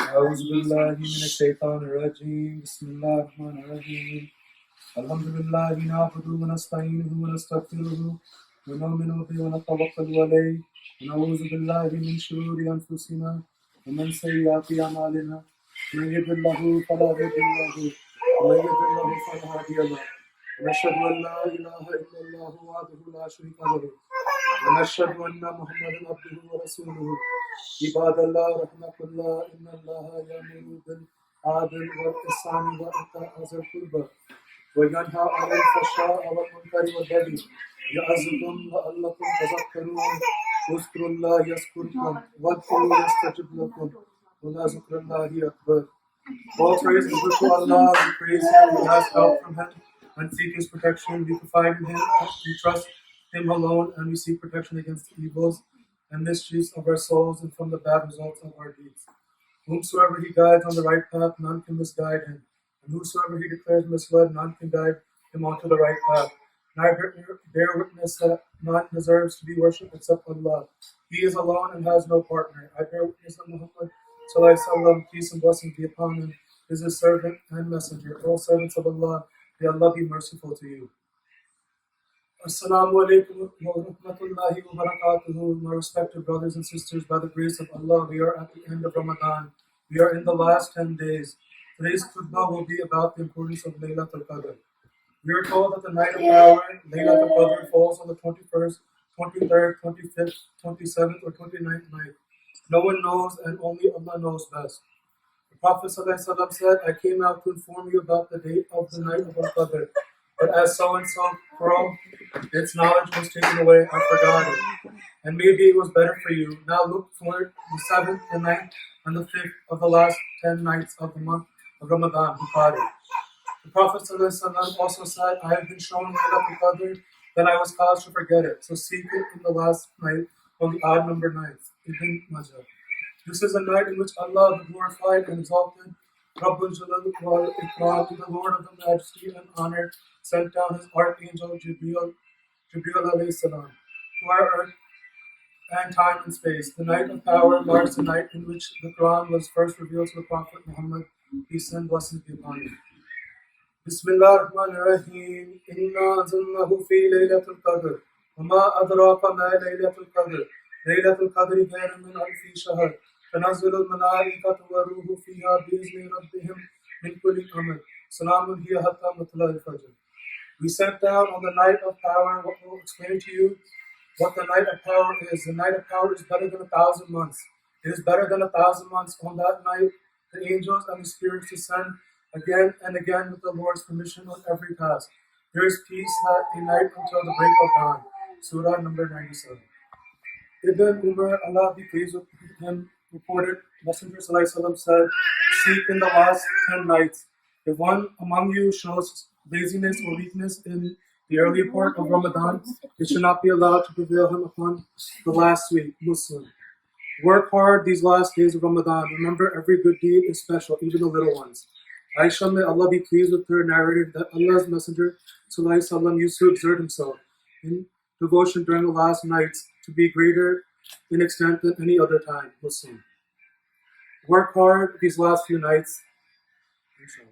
أعوذ بالله من الشيطان الرجيم بسم الله الرحمن الرحيم الحمد لله نعبده ونستعينه ونستغفره ونؤمن به ونتوكل عليه ونعوذ بالله من شرور أنفسنا ومن سيئات أعمالنا من يهد الله فلا مضل له ومن يضلل فلا هادي له ونشهد أن لا إله إلا الله وحده لا شريك له ونشهد أن محمدا عبده ورسوله عباد الله رحمكم الله إن الله يأمر بالعدل والإحسان وإيتاء ذي القربى وينهى عن الفحشاء والمنكر والبغي يعظكم لعلكم تذكرون اذكروا الله يذكركم واذكروه يستجب لكم ولذكر الله أكبر. All praise is due to Allah. We praise Him, we ask help from Him and seek His protection. We confide in Him, we trust Him alone, and we seek protection against the evils and mischiefs of our souls and from the bad results of our deeds. Whomsoever He guides on the right path, none can misguide him. And whosoever He declares misled, none can guide him onto the right path. And I bear witness that none deserves to be worshipped except Allah. He is alone and has no partner. I bear witness that Muhammad Sallallahu Alaihi Wasallam, peace and blessings be upon him, is His servant and messenger. All servants of Allah, may Allah be merciful to you. Assalamu alaikum wa rahmatullahi wa barakatuhu. My respected brothers and sisters, by the grace of Allah, we are at the end of Ramadan. We are in the last 10 days. Today's khutbah will be about the importance of Laylatul Qadr. We are told that the night of power, Laylatul Qadr, falls on the 21st, 23rd, 25th, 27th, or 29th night. No one knows, and only Allah knows best. The Prophet ﷺ said, I came out to inform you about the date of the night of Al-Qadr. But as so-and-so quarreled, its knowledge was taken away, I forgot it. And maybe it was better for you. Now look for the 7th, the 9th, and the 5th of the last 10 nights of the month of Ramadan, Bukhari. The Prophet ﷺ also said, I have been shown Laylatul Qadr, then I was caused to forget it. So seek it in the last night on the odd number 9th. Ibn Majah. This is a night in which Allah, the glorified and exalted, Rabbul Jalal wal Ikram, the Lord of the Majesty and Honor, sent down His Archangel Jibreel alayhi salam to our earth and time and space. The night of power marks the night in which the Quran was first revealed to the Prophet Muhammad, peace and blessings be upon him. Bismillah ar-Rahman ar-Rahim. Inna anzalnahu fi Laylatul Qadr. Wama adraka ma Laylatul Qadr. Laylatul Qadr khayrun min alfi shahr. تنزل الملائكة والروح فيها بإذن ربهم من كل أمر. سلام هي حتى مطلع الفجر. We sent down on the night of power what will explain to you what the night of power is. The night of power is better than 1,000 months. It is better than 1,000 months. On that night, the angels and the spirits descend again and again with the Lord's permission on every task. There is peace that a night until the break of dawn. Surah number 97. Ibn Umar, Allah be pleased with him, reported, Messenger ﷺ said, seek in the last 10 nights. If one among you shows laziness or weakness in the early part of Ramadan, it should not be allowed to prevail him upon the last week. Muslim. Work hard these last days of Ramadan. Remember, every good deed is special, even the little ones. Aisha, may Allah be pleased with her, narrated that Allah's Messenger ﷺ used to exert himself in devotion during the last nights to be greater in extent than any other time. Muslim. Work hard these last few nights. Inshallah.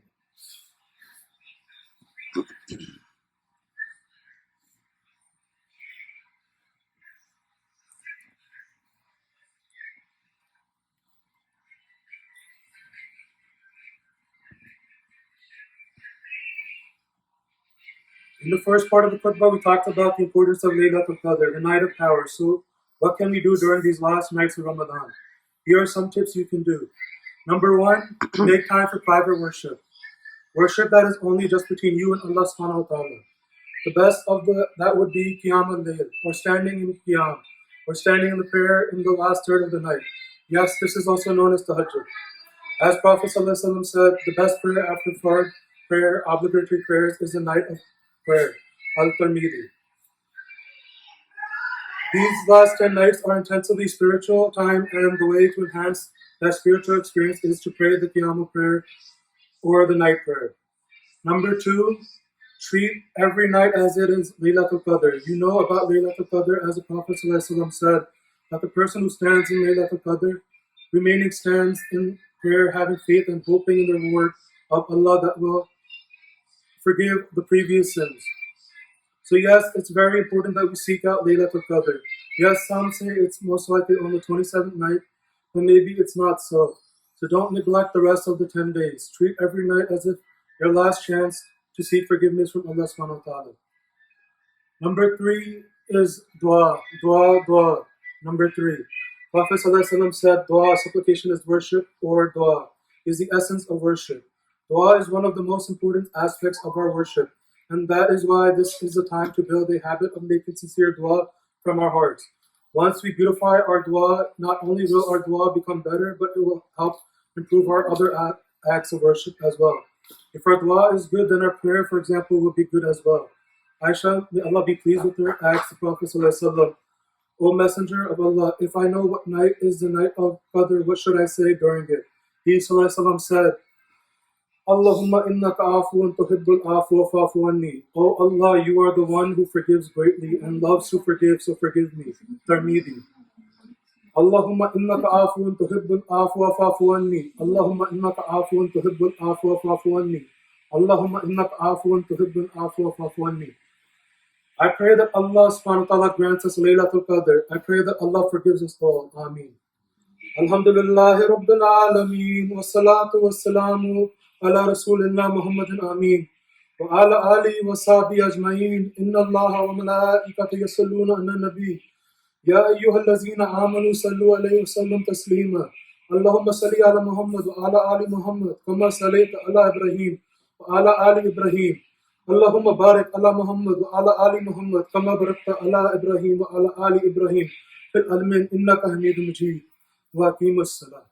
In the first part of the khutbah, we talked about the importance of Laylatul Qadr, the night of power. So, what can we do during these last nights of Ramadan? Here are some tips you can do. Number 1, make time for private worship. Worship that is only just between you and Allah subhanahu wa ta'ala. The best of that would be Qiyam al-Layl, or standing in Qiyam, or standing in the prayer in the last third of the night. Yes, this is also known as Tahajjud. As Prophet ﷺ said, the best prayer after Fard prayer, obligatory prayers, is the night of prayer, Al-Tirmidhi. These last 10 nights are intensively spiritual time, and the way to enhance that spiritual experience is to pray the Qiyam prayer or the night prayer. Number 2, treat every night as it is Laylatul Qadr. You know about Laylatul Qadr, as the Prophet ﷺ said, that the person who stands in Laylatul Qadr, remaining stands in prayer, having faith and hoping in the reward of Allah that will forgive the previous sins. So yes, it's very important that we seek out Laylatul Qadr. Yes, some say it's most likely on the 27th night, but maybe it's not so. So don't neglect the rest of the 10 days. Treat every night as if your last chance to seek forgiveness from Allah subhanahu wa ta'ala. Number 3 is dua, dua, dua. Number 3. Prophet ﷺ said, dua, supplication is worship, or dua is the essence of worship. Dua is one of the most important aspects of our worship, and that is why this is the time to build a habit of making sincere dua from our hearts. Once we beautify our dua, not only will our dua become better, but it will help improve our other acts of worship as well. If our dua is good, then our prayer, for example, will be good as well. Aisha, may Allah be pleased with her, asked the Prophet ﷺ, O Messenger of Allah, if I know what night is the night of Qadr, what should I say during it? He ﷺ said, Allahumma innaka afuun tuhibbul afwa fa'fu anni. O Allah, you are the one who forgives greatly and loves to forgive, so forgive me. Tirmidhi. Allahumma innaka afuun tuhibbul afwa fa'fu anni. Allahumma innaka afuun tuhibbul afwa fa'fu anni. Allahumma innaka afuun tuhibbul afwa fa'fu anni. I pray that Allah subhanahu wa ta'ala grants us Laylatul Qadr. I pray that Allah forgives us all. Ameen. Alhamdulillahi Rabbil Alameen. Wassalatu wassalamu ala Rasulillah Muhammadin Ameen. Wa ala alihi wa sahbihi ajma'een. Inna Allaha wa malaikatahu yusalluna ala nabi. Ya ayyuhallazina amanu sallu alayhi wa sallam taslima. Allahumma salli ala Muhammad wa ala ali Muhammad. Kama sallaita ala Ibrahim wa ala ali Ibrahim. اللهم بارك على محمد وعلى آل محمد كما باركت على إبراهيم وعلى آل إبراهيم في العالمين إنك حميد مجيد وأقيم الصلاة